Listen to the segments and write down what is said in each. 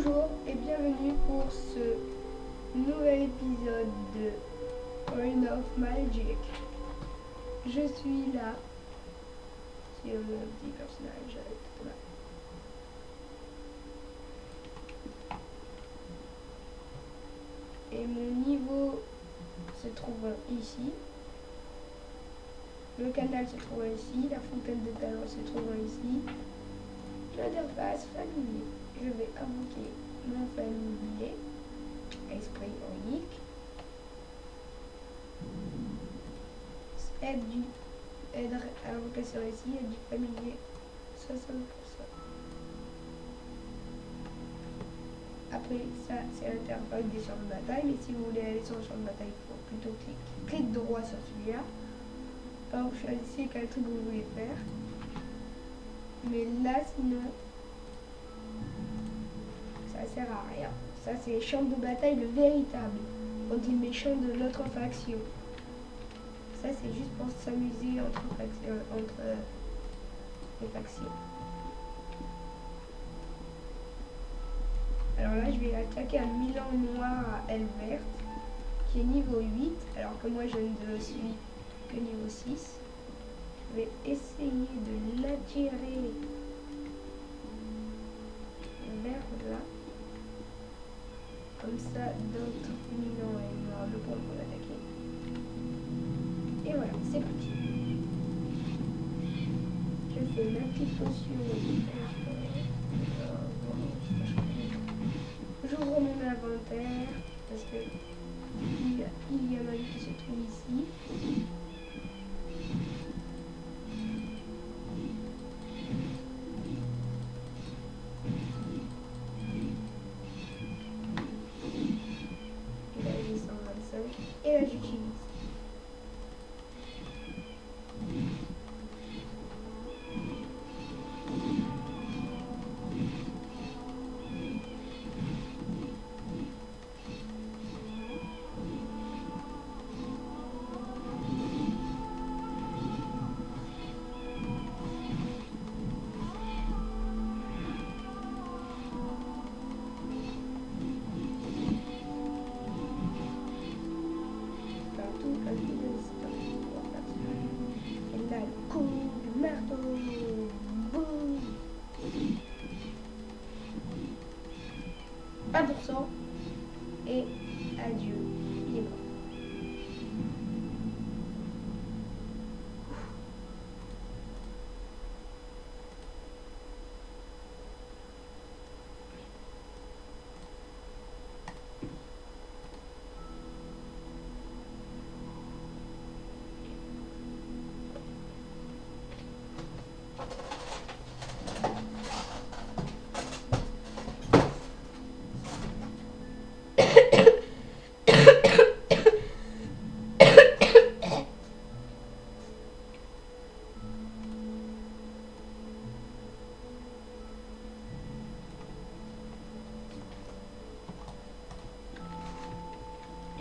Bonjour et bienvenue pour ce nouvel épisode de Reign of Magic. Je suis là sur mon petit personnage tout là. Et mon niveau se trouve ici. Le canal se trouve ici. La fontaine de talent se trouve ici. L'interface familier. Je vais invoquer mon familier, esprit unique. Aide à l'invocation ici, aide du familier 60%. Après ça, c'est l'interface des champs de bataille, mais si vous voulez aller sur le champ de bataille, il faut plutôt cliquer droit sur celui-là. Alors vous choisissez quel truc vous voulez faire. Mais là, sinon, ça sert à rien. Ça, c'est les champs de bataille, le véritable. On dit les champs de l'autre faction. Ça, c'est juste pour s'amuser entre les factions. Alors là, je vais attaquer un Milan noir à aile verte, qui est niveau 8, alors que moi, je ne suis que niveau 6. Je vais essayer de l'attirer vers là. Comme ça, d'autres Milan et noirs ne pourront pas l'attaquer. Et voilà, c'est parti. Je fais ma petite potion. J'ouvre mon inventaire parce que il y a ma vie qui se trouve ici. Et là j'ai 125 et là j'utilise. Et là, le coup du marteau. Boum. 1% et adieu, il est mort.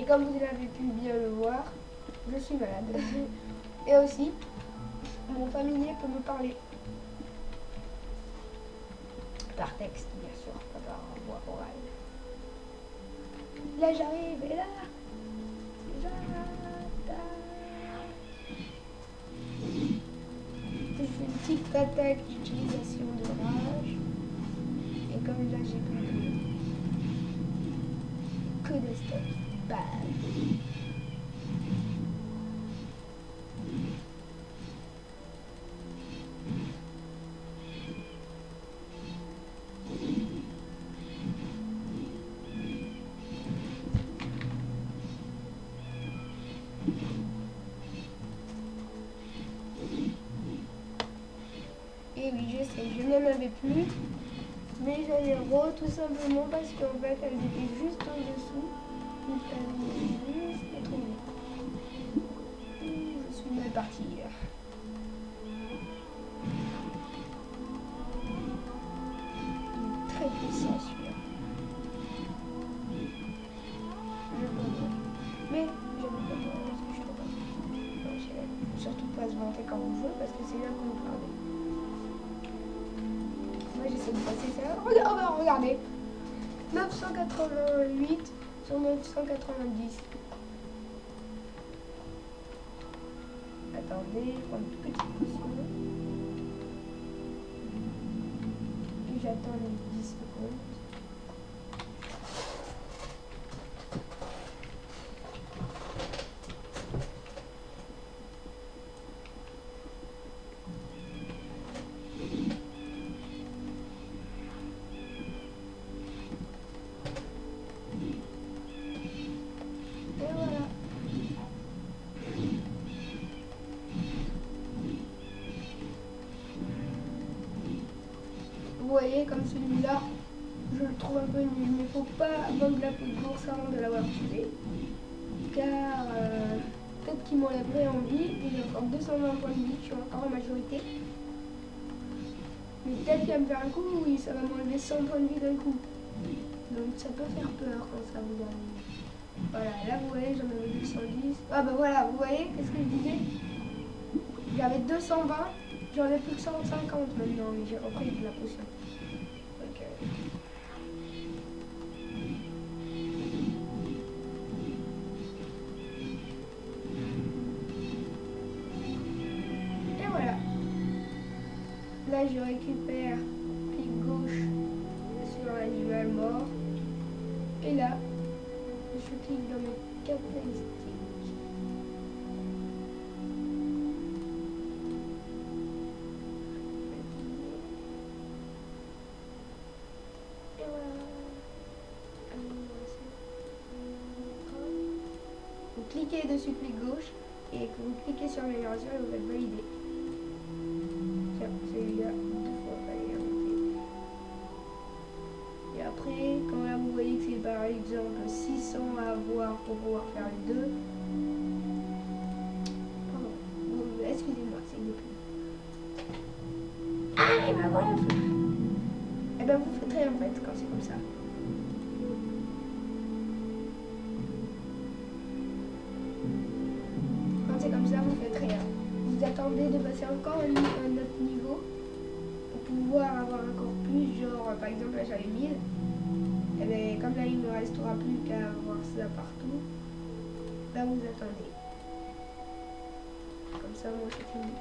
Et comme vous avez pu bien le voir, je suis malade. Et aussi, mon familier peut me parler. Par texte, bien sûr, pas par voix orale. Là, j'arrive, et là, j'attaque. Je fais une petite attaque d'utilisation de rage. Et comme là, j'ai plus que de steak. Bam. Et oui, je sais, je n'en avais plus, mais j'en ai tout simplement parce qu'en fait, elles étaient juste en dessous. Donc, elles étaient juste trop bien. Je suis mal partie. Il est très puissant celui-là. Je comprends. Mais je ne peux pas parce que je ne peux pas. Donc, surtout pas se vanter quand on veut parce que c'est là qu'on nous parle. Moi j'essaie de passer ça. Regardez. 988 sur 990. Attendez, je prends une petite potion. Et j'attends les 10 secondes. Vous voyez, comme celui-là, je le trouve un peu nul, mais il ne faut pas vendre la peau de bourse avant de l'avoir tué. Car peut-être qu'il m'enlèverait en vie, et j'ai encore 220 points de vie, je suis encore en majorité. Mais peut-être qu'il va me faire un coup, oui, ça va m'enlever 100 points de vie d'un coup. Donc ça peut faire peur quand ça vous arrive. Voilà, là vous voyez, j'en avais 210. Ah bah voilà, vous voyez, qu'est-ce que je disais? J'avais 220, j'en ai plus que 150 maintenant, mais j'ai repris de la potion. Donc, et voilà. Là je récupère clic gauche sur l'animal mort. Et là, je clique dans mes caractéristiques. Vous cliquez dessus clic gauche et que vous cliquez sur l'amélioration et vous faites valider. Tiens, celui-là, 2 fois valider. Et après, quand là vous voyez que c'est par exemple 600 à avoir pour pouvoir faire les deux. Pardon, excusez-moi, c'est une plus. Ah, il m'a gonflé. Eh ben vous faites rien en fait quand c'est comme ça. C'est comme ça, vous faites rien. Vous attendez de passer encore un autre niveau pour pouvoir avoir encore plus, genre par exemple là j'avais 1000, et bien comme là il ne me restera plus qu'à avoir ça partout, là vous attendez. Comme ça moi c'est fini.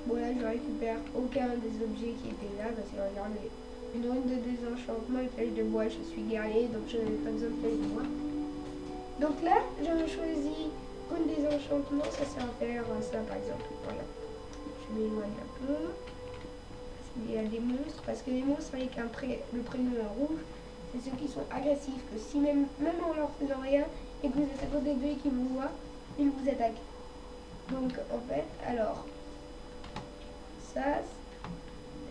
Bon là je récupère aucun des objets qui étaient là parce que regardez, une rune de désenchantement et flèche de bois, je suis guerrier donc je n'avais pas besoin de flèche de bois. Donc là, j'avais choisi une des enchantements, ça sert à faire ça par exemple. Voilà. Je m'éloigne un peu. Parce qu'il y a des monstres, parce que les monstres avec le prénom en rouge, c'est ceux qui sont agressifs, que si même en leur faisant rien, et que vous êtes à côté d'eux et qu'ils vous voient, ils vous attaquent. Donc en fait, alors, ça,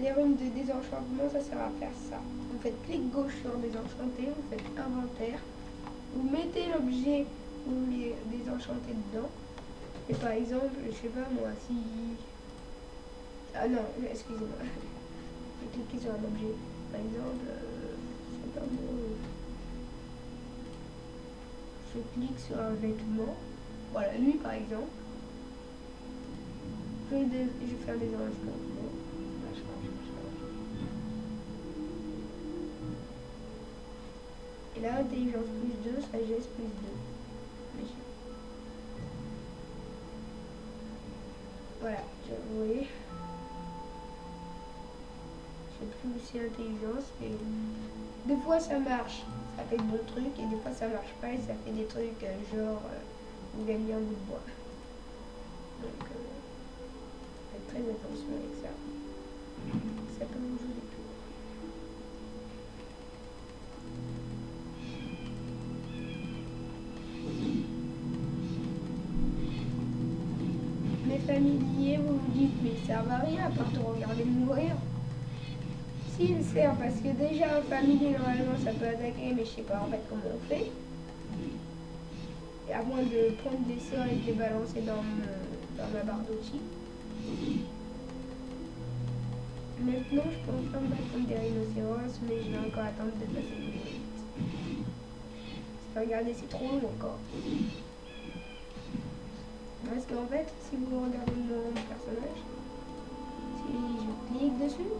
les runes de désenchantement, ça sert à faire ça. Vous faites clic gauche sur désenchanter, vous faites inventaire. Vous mettez l'objet que vous voulez désenchanter dedans. Et par exemple, je sais pas moi, si... Ah non, excusez-moi. J'ai cliqué sur un objet. Par exemple, c'est pas moi. Je clique sur un vêtement. Voilà, lui par exemple. Je vais faire des enregistrements. Et là, intelligence plus 2, sagesse plus 2. Voilà, vous voyez. J'ai plus aussi intelligence. Et des fois ça marche, ça fait de bons trucs. Et des fois ça marche pas et ça fait des trucs genre vous gagnez un bout de bois. Donc faites très attention avec ça. Ça peut vous jouer des tours. Mes familiers, vous vous dites, mais ça ne sert à rien à part de regarder mourir. Si, il sert, parce que déjà un familier, normalement, ça peut attaquer, mais je sais pas en fait comment on fait. Et à moins de prendre des sorts et de les balancer dans ma barre d'outils. Maintenant, je peux enfin me battre contre des rhinocéros, mais je vais encore attendre de passer le niveau 8. Regardez, c'est trop long encore. Parce qu'en fait, si vous regardez mon personnage, si je clique dessus,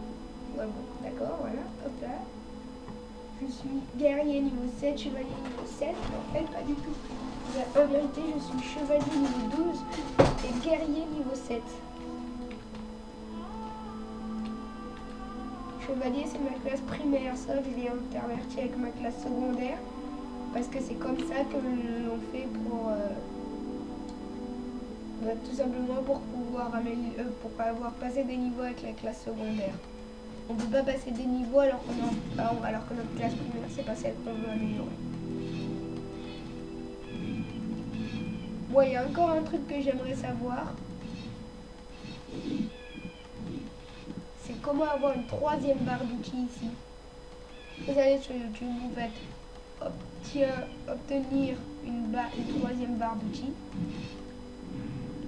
Ouais, bon, d'accord, voilà, hop là. Je suis guerrier niveau 7, chevalier niveau 7. En fait, pas du tout. En vérité, je suis chevalier niveau 12 et guerrier niveau 7. Chevalier, c'est ma classe primaire. Ça, je l'ai interverti avec ma classe secondaire. Parce que c'est comme ça que l'on fait pour... tout simplement pour pouvoir passer des niveaux avec la classe secondaire. On ne peut pas passer des niveaux alors que notre classe primaire, c'est pas celle qu'on veut améliorer. Bon, il y a encore un truc que j'aimerais savoir. C'est comment avoir une troisième barre d'outils ici. Vous allez sur YouTube, vous faites obtenir une troisième barre d'outils.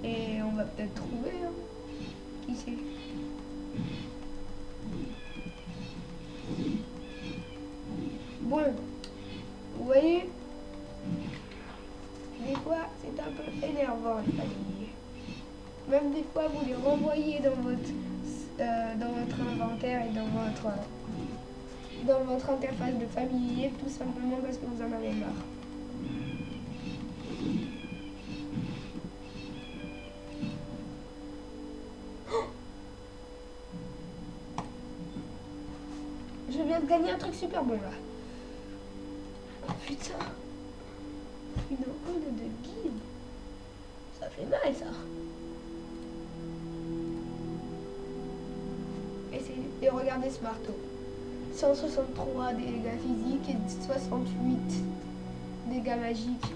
Et on va peut-être trouver, hein. Qui sait? Bon, vous voyez, des fois c'est un peu énervant les familles. Même des fois vous les renvoyez dans votre inventaire et dans votre interface de familier tout simplement parce que vous en avez marre. Je viens de gagner un truc super bon là. Oh putain. Une rune de guide. Ça fait mal ça. Et regardez ce marteau. 163 dégâts physiques et 68 dégâts magiques.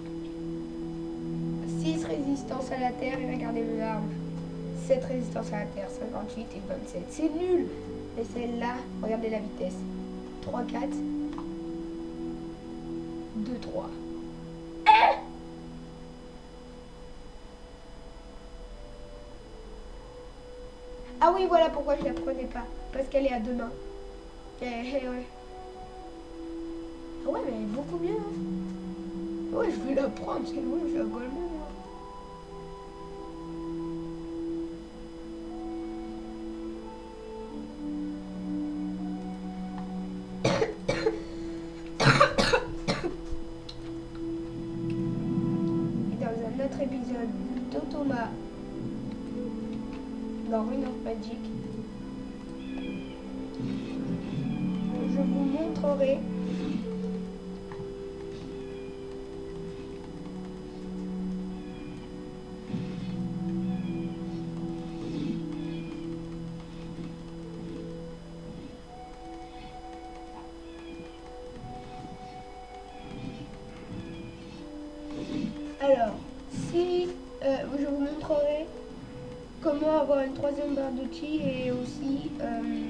6 résistances à la terre et regardez mon arme. 7 résistances à la terre, 58 et 27. C'est nul. Et celle-là, regardez la vitesse. 3, 4. 2, 3. Ah oui, voilà pourquoi je la prenais pas. Parce qu'elle est à 2 mains. Ouais. Ah ouais, mais elle est beaucoup mieux. Hein. Ouais, je vais la prendre, c'est bon, je la gomme. Épisode d'Automa dans Rune of Magic, je vous montrerai je vous montrerai comment avoir une troisième barre d'outils et aussi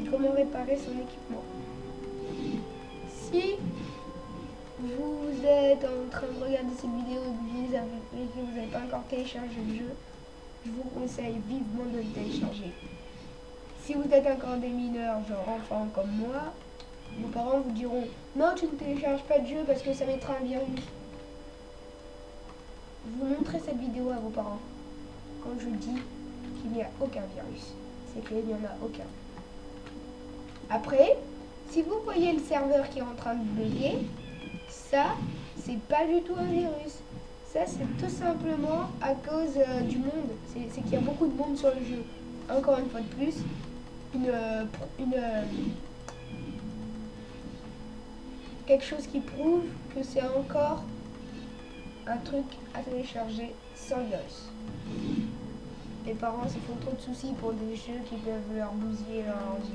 comment réparer son équipement. Si vous êtes en train de regarder cette vidéo et que vous n'avez pas encore téléchargé le jeu, je vous conseille vivement de le télécharger. Si vous êtes encore des mineurs, genre enfants comme moi, vos parents vous diront non, tu ne télécharges pas de jeu parce que ça mettra un virus. Vous montrez cette vidéo à vos parents. Quand je dis qu'il n'y a aucun virus, c'est qu'il n'y en a aucun. Après, si vous voyez le serveur qui est en train de bugger, ça, c'est pas du tout un virus. Ça, c'est tout simplement à cause du monde. C'est qu'il y a beaucoup de monde sur le jeu. Encore une fois de plus, quelque chose qui prouve que c'est encore un truc à télécharger sans virus. Les parents se font trop de soucis pour des jeux qui peuvent leur bousiller leur ordi.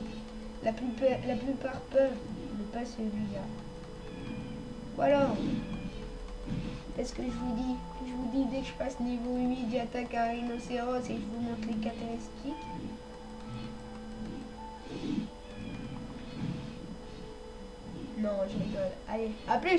La plupart peuvent, mais pas celui-là. Voilà. Est-ce que je vous dis? Je vous dis dès que je passe niveau 8, j'attaque un rhinocéros et je vous montre les caractéristiques. Non, je rigole. Allez, à plus!